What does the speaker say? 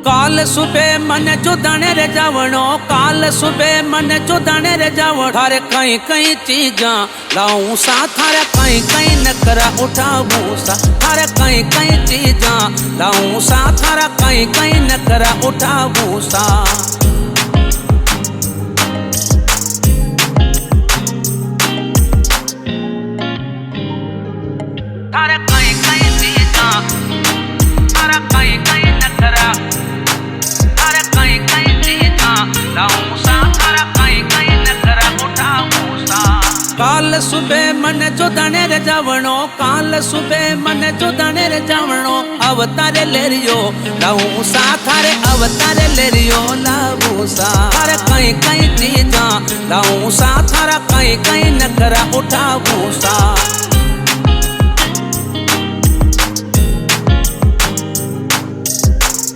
काल सुबह मन चुदाने रे जावणो, काल सुबह मन चुदाने रे जावण। थारे कई कई चीजा लाऊं सा, थारे कई कई नखरा उठाऊं सा, थारे कई कई चीजा लाऊं सा, थारा कई कई नखरा उठाऊं सा। थारे कई कई चीजा, थारा कई कई नखरा, थारे कई कई चीजा लाऊं सा, थारा कई कई नखरा उठाऊं सा। काल सुबह मन चुदाने रे जावणो, काल सुबह मन चुदाने रे जावणो। अवतारे लेरियो लाऊं सा, थारे अवतारे लेरियो लाऊं सा। थारे कई कई चीजा लाऊं सा, थारा कई कई नखरा उठाऊं सा।